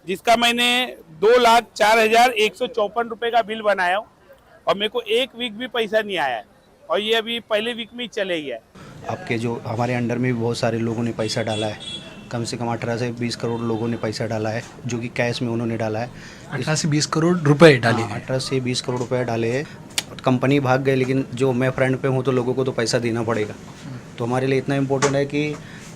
जिसका मैंने 2,04,154 का बिल बनाया हूँ और मेरे को एक वीक भी पैसा नहीं आया है और ये अभी पहले वीक में ही चले गया है। आपके जो हमारे अंडर में भी बहुत सारे लोगों ने पैसा डाला है, कम से कम 18 से 20 करोड़ लोगों ने पैसा डाला है, जो कि कैश में उन्होंने डाला है। 18 से 20 करोड़ रुपए डाले हैं। 18 से 20 करोड़ रुपए डाले हैं। कंपनी भाग गए, लेकिन जो मैं फ्रंट पे हूँ तो लोगों को तो पैसा देना पड़ेगा। तो हमारे लिए इतना इम्पोर्टेंट है कि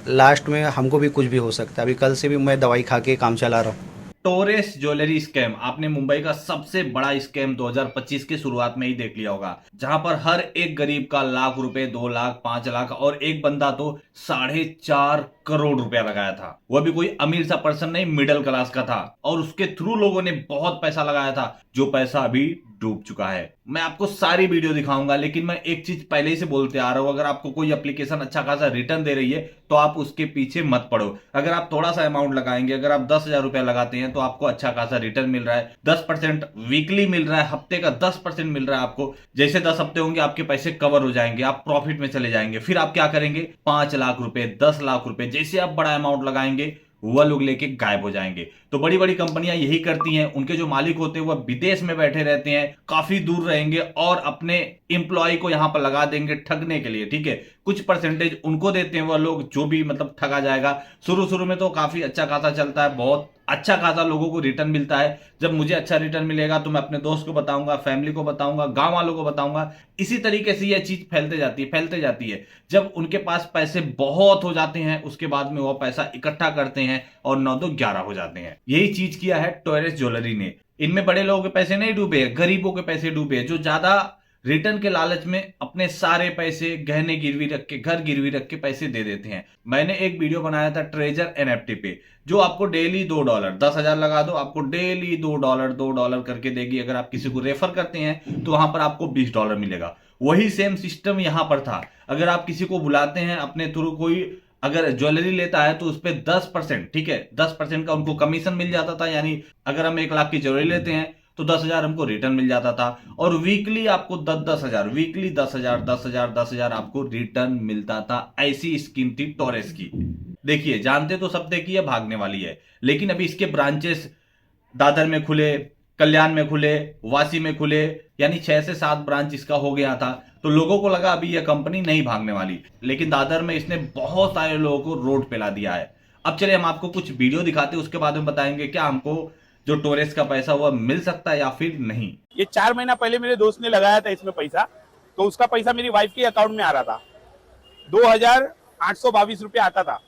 लास्ट में हमको भी कुछ भी हो सकता है। अभी कल से भी मैं दवाई खा के काम चला रहा हूँ। टोरेस ज्वेलरी स्कैम आपने मुंबई का सबसे बड़ा स्कैम 2025 की शुरुआत में ही देख लिया होगा, जहां पर हर एक गरीब का लाख रुपए, 2 लाख, 5 लाख और एक बंदा तो 4.5 करोड़ रुपया लगाया था। वह भी कोई अमीर सा पर्सन नहीं, मिडिल क्लास का था और उसके थ्रू लोगों ने बहुत पैसा लगाया था, जो पैसा अभी डूब चुका है। मैं आपको सारी वीडियो दिखाऊंगा, लेकिन मैं एक चीज पहले ही से बोलते आ रहा हूं, अगर आपको कोई एप्लीकेशन अच्छा खासा रिटर्न दे रही है तो आप उसके पीछे मत पड़ो। अगर आप थोड़ा सा अमाउंट लगाएंगे, अगर आप 10,000 रुपया लगाते हैं तो आपको अच्छा खासा रिटर्न मिल रहा है। 10% वीकली मिल रहा है, हफ्ते का 10% मिल रहा है आपको। जैसे 10 हफ्ते होंगे आपके पैसे कवर हो जाएंगे, आप प्रॉफिट में चले जाएंगे। फिर आप क्या करेंगे, 5 लाख रुपए, 10 लाख रुपए, जैसे आप बड़ा अमाउंट लगाएंगे वह लोग लेके गायब हो जाएंगे। तो बड़ी बड़ी कंपनियां यही करती हैं, उनके जो मालिक होते हैं वह विदेश में बैठे रहते हैं, काफी दूर रहेंगे और अपने एम्प्लॉय को यहां पर लगा देंगे ठगने के लिए। ठीक है, कुछ परसेंटेज उनको देते हैं वह लोग, जो भी मतलब ठगा जाएगा। शुरू शुरू में तो काफी अच्छा खासा चलता है, बहुत अच्छा खासा लोगों को रिटर्न मिलता है। जब मुझे अच्छा रिटर्न मिलेगा तो मैं अपने दोस्त को बताऊंगा, फैमिली को बताऊंगा, गांव वालों को बताऊंगा। इसी तरीके से यह चीज फैलते जाती है। जब उनके पास पैसे बहुत हो जाते हैं उसके बाद में वो पैसा इकट्ठा करते हैं और 9 2 11 हो जाते हैं। यही चीज किया है टोरेस ज्वेलरी ने। इनमें बड़े लोगों के पैसे नहीं डूबे, गरीबों के पैसे डूबे, जो ज्यादा रिटर्न के लालच में अपने सारे पैसे गहने गिरवी रख के, घर गिरवी रख के पैसे दे देते हैं। मैंने एक वीडियो बनाया था ट्रेजर एनएफटी पे, जो आपको डेली $2, 10,000 लगा दो, आपको डेली $2 करके देगी। अगर आप किसी को रेफर करते हैं तो वहां पर आपको $20 मिलेगा। वही सेम सिस्टम यहां पर था। अगर आप किसी को बुलाते हैं अपने थ्रू, कोई अगर ज्वेलरी लेता है तो उस पर 10%, ठीक है, 10% का उनको कमीशन मिल जाता था। यानी अगर हम 1 लाख की ज्वेलरी लेते हैं तो 10,000 हमको रिटर्न मिल जाता था और वीकली आपको 10,000 वीकली 10,000 आपको रिटर्न मिलता था। ऐसी स्कीम थी टोरेस की। देखिए, जानते तो सब थे कि यह भागने वाली है, लेकिन अभी इसके ब्रांचेस दादर में खुले, कल्याण में खुले, वासी में खुले, यानी 6 से 7 ब्रांच इसका हो गया था। तो लोगों को लगा अभी यह कंपनी नहीं भागने वाली, लेकिन दादर में इसने बहुत सारे लोगों को रोड पे ला दिया है। अब चलिए हम आपको कुछ वीडियो दिखाते हैं, उसके बाद में बताएंगे क्या हमको जो टोरेस का पैसा हुआ मिल सकता है या फिर नहीं। ये 4 महीना पहले मेरे दोस्त ने लगाया था इसमें पैसा, तो उसका पैसा मेरी वाइफ के अकाउंट में आ रहा था। 2,822 रुपया आता था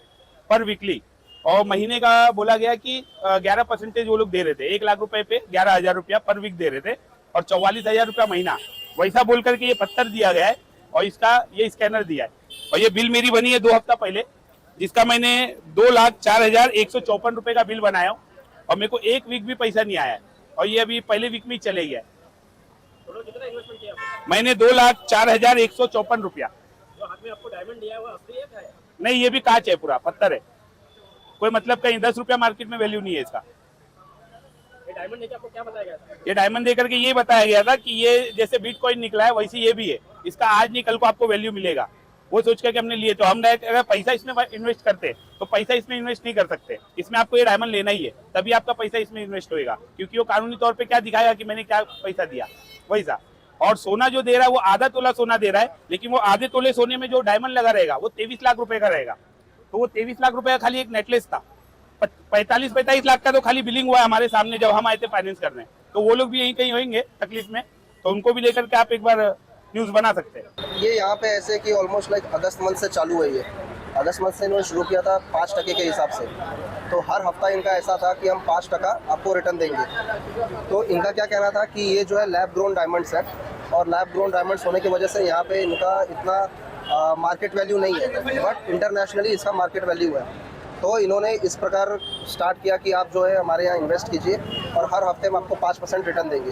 पर वीकली, और महीने का बोला गया कि 11% वो लोग दे रहे थे। 1 लाख रुपए पे 11,000 रुपया पर वीक दे रहे थे और 44,000 रुपया महीना। वैसा बोल करके ये पत्थर दिया गया है और इसका ये स्कैनर दिया है। और ये बिल मेरी बनी है 2 हफ्ता पहले, जिसका मैंने 2,04,154 का बिल बनाया हूँ और मेरे को एक वीक भी पैसा नहीं आया है और ये अभी पहले वीक में ही चले गया है। कितना इन्वेस्टमेंट किया आपने? मैंने 2,04,154 रुपया। जो हाथ में आपको डायमंड दिया हुआ असली है क्या है? नहीं, ये भी कांच है, पूरा पत्थर है, कोई मतलब कहीं 10 रुपया मार्केट में वैल्यू नहीं है इसका। ये डायमंड देके आपको क्या बताया गया था? ये डायमंड देकर के ये बताया गया था कि ये जैसे बिटकॉइन निकला है वैसे ये भी है, इसका आज नहीं कल को आपको वैल्यू मिलेगा। वो सोच करके हमने लिए। तो हम अगर पैसा इसमें इन्वेस्ट करते तो पैसा इसमें इन्वेस्ट नहीं कर सकते, इसमें आपको ये डायमंड लेना ही है, तभी आपका पैसा इसमें इन्वेस्ट होएगा, क्योंकि वो कानूनी तौर पे क्या दिखाएगा कि मैंने क्या पैसा दिया वैसा। और सोना जो दे रहा है वो आधा तोला सोना दे रहा है, लेकिन वो आधे तोले सोने में जो डायमंड लगा रहेगा वो 23 लाख रुपए का रहेगा। तो वो 23 लाख रुपए का खाली एक नेकलेस था। 45 लाख का तो खाली बिलिंग हुआ है हमारे सामने जब हम आए थे फाइनेंस करने। तो वो लोग भी यहीं कहीं होंगे तकलीफ में, तो उनको भी लेकर के आप एक बार न्यूज बना सकते हैं। ये यहाँ पे ऐसे कि ऑलमोस्ट लाइक अगस्त मंथ से चालू है। ये अगस्त मंथ से इन्होंने शुरू किया था 5% के हिसाब से। तो हर हफ्ता इनका ऐसा था कि हम 5% आपको रिटर्न देंगे। तो इनका क्या कहना था कि ये जो है लैब ग्रोन डायमंड्स है, और लैब ग्रोन डायमंड्स होने की वजह से यहाँ पे इनका इतना मार्केट वैल्यू नहीं है, बट इंटरनेशनली इसका मार्केट वैल्यू है। तो इन्होंने इस प्रकार स्टार्ट किया कि आप जो है हमारे यहाँ इन्वेस्ट कीजिए और हर हफ्ते हम आपको 5% रिटर्न देंगे।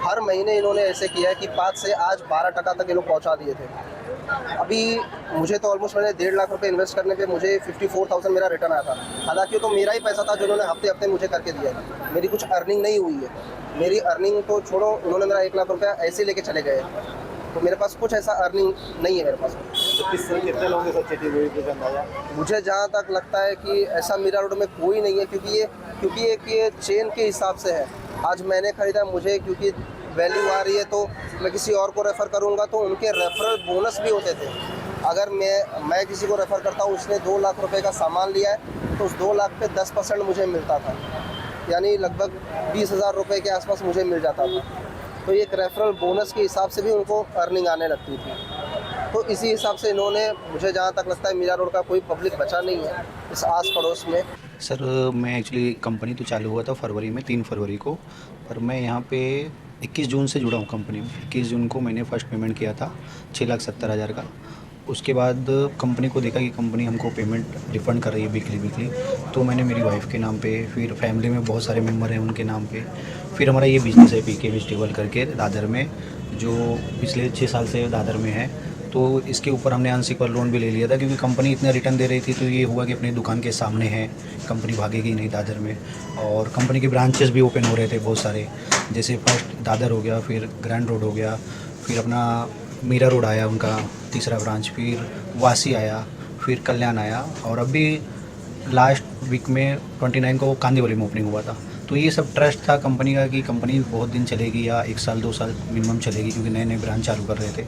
हर महीने इन्होंने ऐसे किया है कि 5 से आज 12% तक ये लोग पहुँचा दिए थे। अभी मुझे तो ऑलमोस्ट मैंने 1.5 लाख रुपए इन्वेस्ट करने पे मुझे 54,000 मेरा रिटर्न आया था। हालांकि तो मेरा ही पैसा था जो उन्होंने हफ्ते हफ्ते मुझे करके दिया है, मेरी कुछ अर्निंग नहीं हुई है। मेरी अर्निंग तो छोड़ो, उन्होंने मेरा 1 लाख रुपया ऐसे लेके चले गए, तो मेरे पास कुछ ऐसा अर्निंग नहीं है मेरे पास। तो कितने लोगों के साथ चीटिंग हुई कुछ अंदाजा? मुझे जहाँ तक लगता है कि ऐसा मीरा रोड में कोई नहीं है, क्योंकि ये क्योंकि एक ये चेन के हिसाब से है। आज मैंने ख़रीदा, मुझे क्योंकि वैल्यू आ रही है तो मैं किसी और को रेफ़र करूँगा, तो उनके रेफरल बोनस भी होते थे। अगर मैं किसी को रेफ़र करता हूँ, उसने 2 लाख रुपए का सामान लिया है तो उस 2 लाख पे 10% मुझे मिलता था, यानी लगभग 20,000 रुपये के आसपास मुझे मिल जाता था। तो एक रेफरल बोनस के हिसाब से भी उनको अर्निंग आने लगती थी। तो इसी हिसाब से इन्होंने, मुझे जहाँ तक लगता है मीरा रोड का कोई पब्लिक बचा नहीं है इस आस पड़ोस में। सर मैं एक्चुअली कंपनी तो चालू हुआ था फरवरी में, 3 फरवरी को, पर मैं यहाँ पे 21 जून से जुड़ा हूँ कंपनी में। 21 जून को मैंने फ़र्स्ट पेमेंट किया था 6,70,000 का। उसके बाद कंपनी को देखा कि कंपनी हमको पेमेंट रिफ़ंड कर रही है वीकली, तो मैंने मेरी वाइफ के नाम पे, फिर फैमिली में बहुत सारे मेम्बर हैं उनके नाम पे, फिर हमारा ये बिज़नेस है पीके वेजिटेबल करके दादर में, जो पिछले 6 साल से दादर में है। तो इसके ऊपर हमने अनसिक्योर लोन भी ले लिया था, क्योंकि कंपनी इतना रिटर्न दे रही थी, तो ये हुआ कि अपनी दुकान के सामने है, कंपनी भागेगी नहीं दादर में। और कंपनी के ब्रांचेस भी ओपन हो रहे थे बहुत सारे, जैसे फर्स्ट दादर हो गया, फिर ग्रैंड रोड हो गया, फिर अपना मीरा रोड आया उनका तीसरा ब्रांच, फिर वासी आया, फिर कल्याण आया, और अभी लास्ट वीक में 29 को कांदीवली में ओपनिंग हुआ था। तो ये सब ट्रस्ट था कंपनी का कि कंपनी बहुत दिन चलेगी, या 1 साल 2 साल मिनिमम चलेगी, क्योंकि नए नए ब्रांच चालू कर रहे थे।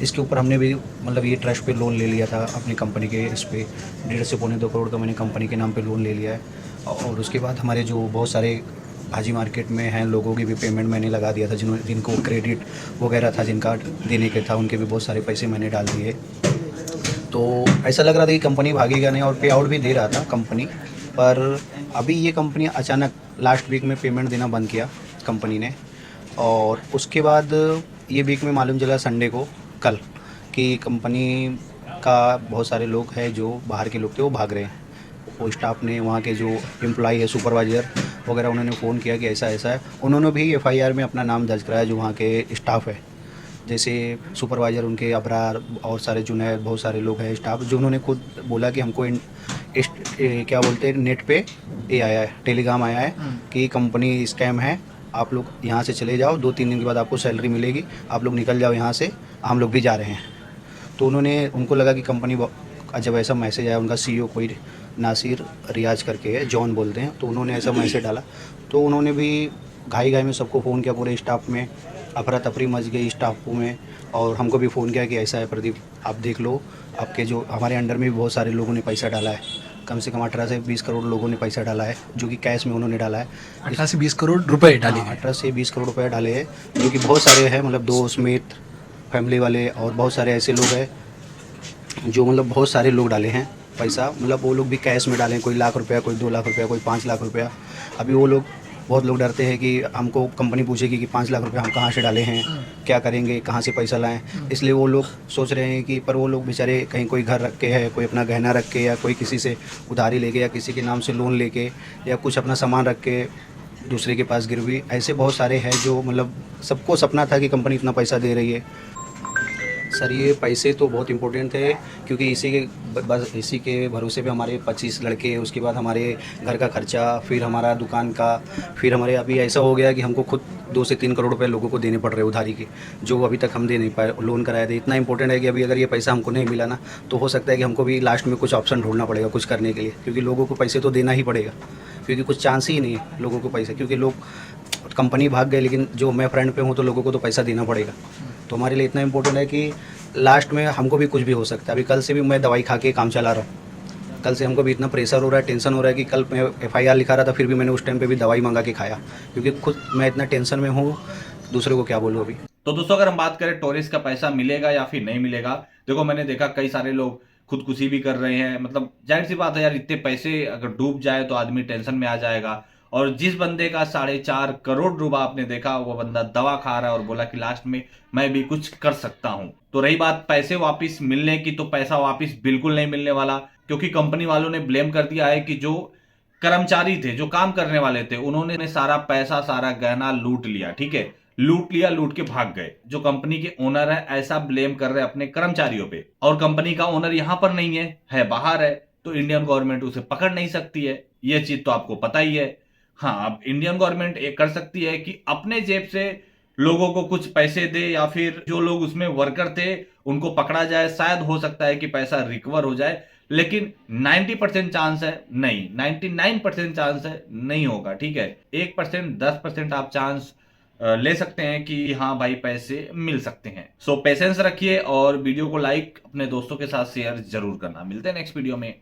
इसके ऊपर हमने भी मतलब ये ट्रस्ट पे लोन ले लिया था अपनी कंपनी के, इस पे 1.5 से पौने 2 करोड़ का मैंने कंपनी के नाम पे लोन ले लिया है। और उसके बाद हमारे जो बहुत सारे भाजी मार्केट में हैं लोगों की भी पेमेंट मैंने लगा दिया था, जिनको क्रेडिट वगैरह था, जिनका देने के था, उनके भी बहुत सारे पैसे मैंने डाल दिए। तो ऐसा लग रहा था कि कंपनी भागेगा नहीं, और पे आउट भी दे रहा था कंपनी। पर अभी ये कंपनी अचानक लास्ट वीक में पेमेंट देना बंद किया कंपनी ने, और उसके बाद ये वीक में मालूम चला संडे को, कल, कि कंपनी का बहुत सारे लोग हैं जो बाहर के लोग थे वो भाग रहे हैं। वो स्टाफ ने, वहाँ के जो एम्प्लॉय है, सुपरवाइज़र वगैरह, उन्होंने फ़ोन किया कि ऐसा ऐसा है। उन्होंने भी FIR में अपना नाम दर्ज कराया, जो वहाँ के स्टाफ है, जैसे सुपरवाइज़र उनके अबरार और सारे जुनैद, बहुत सारे लोग हैं स्टाफ, जो उन्होंने खुद बोला कि हमको क्या बोलते हैं, नेट पे ये आया है, टेलीग्राम आया है कि कंपनी स्कैम है, आप लोग यहाँ से चले जाओ, 2-3 दिन के बाद आपको सैलरी मिलेगी, आप लोग निकल जाओ यहाँ से, हम लोग भी जा रहे हैं। तो उनको लगा कि कंपनी, जब ऐसा मैसेज आया, उनका CEO कोई नासिर रियाज करके है, जॉन बोलते हैं, तो उन्होंने ऐसा मैसेज डाला, तो उन्होंने भी घाई में सबको फ़ोन किया, पूरे स्टाफ में अफरा तफरी मच गई स्टाफों में, और हमको भी फ़ोन किया कि ऐसा है प्रदीप, आप देख लो, आपके जो हमारे अंडर में भी बहुत सारे लोगों ने पैसा डाला है, कम से कम 18 से 20 करोड़ लोगों ने पैसा डाला है, जो कि कैश में उन्होंने डाला है। 18 से 20 करोड़ रुपए डाले हैं। 18 से 20 करोड़ रुपए डाले हैं, जो कि बहुत सारे हैं, मतलब दोस्त मित्र, फैमिली वाले, और बहुत सारे ऐसे लोग हैं जो मतलब बहुत सारे लोग डाले हैं पैसा, मतलब वो लोग भी कैश में डालें, कोई 1 लाख रुपया, कोई 2 लाख रुपया, कोई 5 लाख रुपया। अभी वो लोग, बहुत लोग डरते हैं कि हमको कंपनी पूछेगी कि 5 लाख रुपया हम कहाँ से डाले हैं, क्या करेंगे, कहाँ से पैसा लाएं, इसलिए वो लोग सोच रहे हैं कि, पर वो लोग बेचारे कहीं कोई घर रख के है, कोई अपना गहना रख के, या कोई किसी से उधारी लेके, या किसी के नाम से लोन लेके, या कुछ अपना सामान रख के दूसरे के पास गिरवी, ऐसे बहुत सारे हैं जो मतलब सबको सपना था कि कंपनी इतना पैसा दे रही है। सर ये पैसे तो बहुत इम्पोर्टेंट थे, क्योंकि इसी के भरोसे पे हमारे 25 लड़के हैं, उसके बाद हमारे घर का खर्चा, फिर हमारा दुकान का, फिर हमारे अभी ऐसा हो गया कि हमको खुद 2 से 3 करोड़ रुपए लोगों को देने पड़ रहे उधारी के, जो अभी तक हम दे नहीं पाए, लोन कराए थे। इतना इंपॉर्टेंट है कि अभी अगर ये पैसा हमको नहीं मिला ना, तो हो सकता है कि हमको भी लास्ट में कुछ ऑप्शन ढूंढना पड़ेगा कुछ करने के लिए, क्योंकि लोगों को पैसे तो देना ही पड़ेगा, क्योंकि कुछ चांस ही नहीं है लोगों को पैसे, क्योंकि लोग, कंपनी भाग गए, लेकिन जो मैं फ्रंट पे हूँ तो लोगों को तो पैसा देना पड़ेगा। तो हमारे लिए इतना इम्पोर्टेंट है कि लास्ट में हमको भी कुछ भी हो सकता है। अभी कल से भी मैं दवाई खा के काम चला रहा हूँ, कल से हमको भी इतना प्रेशर हो रहा है, टेंशन हो रहा है कि कल मैं FIR लिखा रहा था, फिर भी मैंने उस टाइम पे भी दवाई मंगा के खाया, क्योंकि खुद मैं इतना टेंशन में हूँ, दूसरे को क्या बोलूँ अभी। तो दोस्तों अगर हम बात करें टोरिस्ट का पैसा मिलेगा या फिर नहीं मिलेगा, देखो मैंने देखा कई सारे लोग खुदकुशी भी कर रहे हैं। मतलब जाहिर सी बात है यार, इतने पैसे अगर डूब जाए तो आदमी टेंशन में आ जाएगा। और जिस बंदे का 4.5 करोड़ रुपए आपने देखा, वो बंदा दवा खा रहा है और बोला कि लास्ट में मैं भी कुछ कर सकता हूं। तो रही बात पैसे वापस मिलने की, तो पैसा वापस बिल्कुल नहीं मिलने वाला, क्योंकि कंपनी वालों ने ब्लेम कर दिया है कि जो कर्मचारी थे, जो काम करने वाले थे, उन्होंने सारा पैसा, सारा गहना लूट लिया। ठीक है, लूट लिया, लूट के भाग गए। जो कंपनी के ओनर है ऐसा ब्लेम कर रहे हैं अपने कर्मचारियों पे, और कंपनी का ओनर यहां पर नहीं है बाहर है, तो इंडियन गवर्नमेंट उसे पकड़ नहीं सकती है। यह चीज तो आपको पता ही है। हाँ, अब इंडियन गवर्नमेंट ये कर सकती है कि अपने जेब से लोगों को कुछ पैसे दे, या फिर जो लोग उसमें वर्कर थे उनको पकड़ा जाए, शायद हो सकता है कि पैसा रिकवर हो जाए। लेकिन 90% चांस है नहीं, 99% चांस है नहीं होगा। ठीक है, 1% 10% आप चांस ले सकते हैं कि हाँ भाई पैसे मिल सकते हैं। सो पेशेंस रखिए और वीडियो को लाइक अपने दोस्तों के साथ शेयर जरूर करना। मिलते हैं नेक्स्ट वीडियो में।